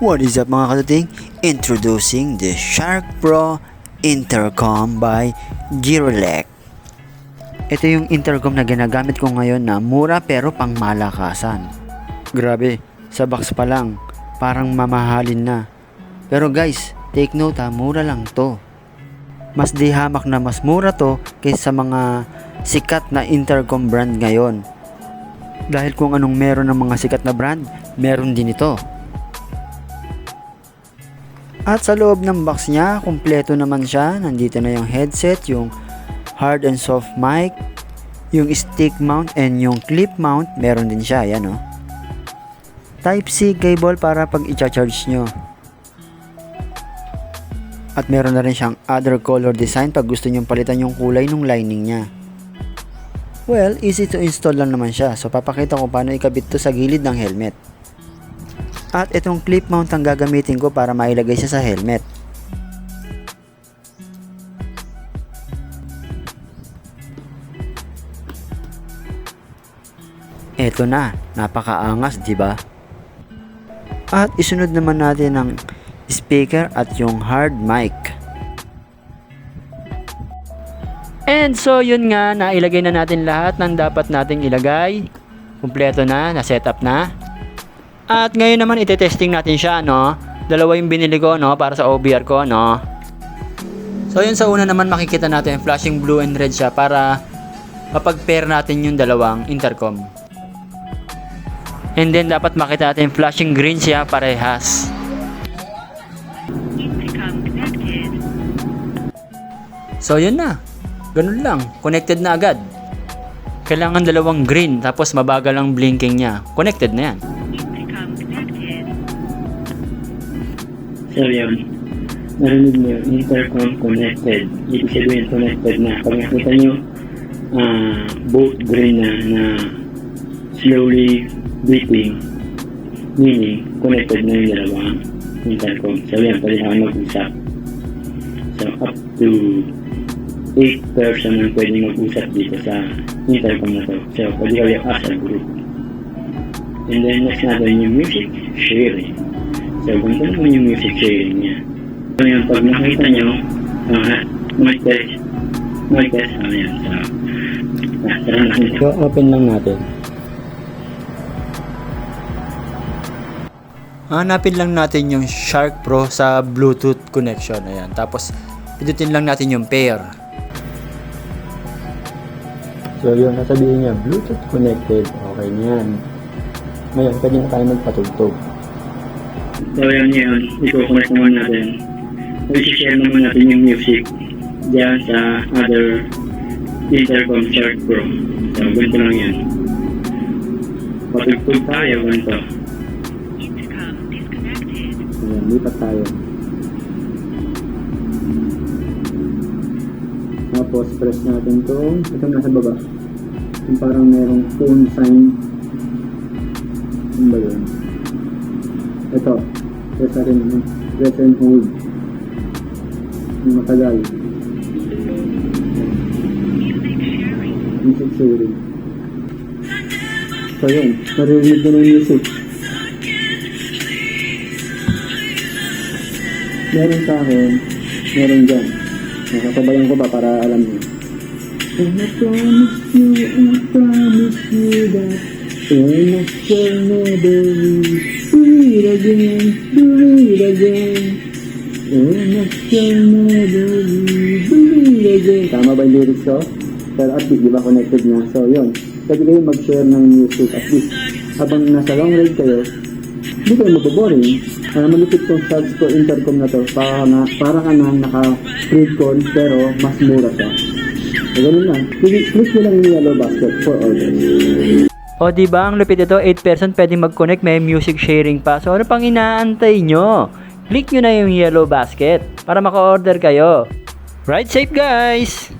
What is up mga katuting? Introducing the Shark Pro Intercom by Girolec. Ito yung intercom na ginagamit ko ngayon na mura pero pang malakasan. Grabe, sa box pa lang, parang mamahalin na. Pero guys, take note ha, mura lang to. Mas di hamak na mas mura to kaysa mga sikat na intercom brand ngayon. Dahil kung anong meron ng mga sikat na brand, meron din ito. At sa loob ng box niya, kumpleto naman siya. Nandito na yung headset, yung hard and soft mic, yung stick mount and yung clip mount, meron din siya, yan o. Type-C cable para pag i-charge nyo. At meron na rin siyang other color design pag gusto nyo palitan yung kulay ng lining niya. Well, easy to install lang naman siya. So papakita ko paano ikabit to sa gilid ng helmet. At itong clip mount ang gagamitin ko para mailagay siya sa helmet. Eto na, napakaangas, di ba? At isunod naman natin ang speaker at yung hard mic. And so yun nga, nailagay na natin lahat ng dapat nating ilagay. Kumpleto na, na-setup na. At ngayon naman ite-testing natin siya, no? Dalawa yung binili ko, no? Para sa OBR ko, no? So yun, sa una naman makikita natin flashing blue and red siya para mapag-pair natin yung dalawang intercom. And then dapat makita natin flashing green siya parehas. So yun na. Ganun lang. Connected na agad. Kailangan dalawang green tapos mabagal ang blinking niya. Connected na yan. So yun, narinig nyo, intercom connected. Ibig sabihin connected na. Pag nakita nyo, both green na slowly beeping, meaning connected na yung dalawang intercom. So yan, pwede na mag-usap. So up to 8 person ang pwede mag-usap dito sa intercom na to. So pwede kayo as a group. And then next natin yung music sharing. So, ganito naman yung music sharing niya. So, yun, pag nakita nyo, mic test, ayan. So, tara natin. So, open lang natin. Hanapin lang natin yung Shark Pro sa Bluetooth connection. Ayan. Tapos, pindutin lang natin yung pair. So, yun, nasabihin niya, Bluetooth connected. Okay niyan. Ngayon, pwede na tayo magpatugtog. So yan yun, i-connect naman natin. I-share naman natin yung music dyan sa other intercom Shark Pro. So ganito lang yan. Patugtog tayo, ganito. Ayan, lipat tayo. Tapos press natin to. Ito nasa baba. Yung parang merong phone sign. Ano ba yun? Ito, press natin naman. Press and hold. Yung matagal. Music sharing. So yun, narinig na ng music. Meron sa akin, meron dyan. Nakasabayan ko ba para alam niyo. And I promise you that and I shall never do it again, do it again. And I shall never do it again. Tama ba yung lyrics ko? Pero at least, di ba connected na? So, yun. Pwede kayo mag-share ng music. At least, habang nasa long ride kayo, hindi kayo maboboring. Malupit tong Shark Pro intercom na to. Para ka na naka-free call, pero mas mura siya. So, ganun lang. Click nyo lang yung yellow basket for orders. O diba ang lupit ito, 8 person pwedeng mag-connect, may music sharing pa. So ano pang inaantay nyo? Click nyo na yung yellow basket para maka-order kayo. Ride safe guys!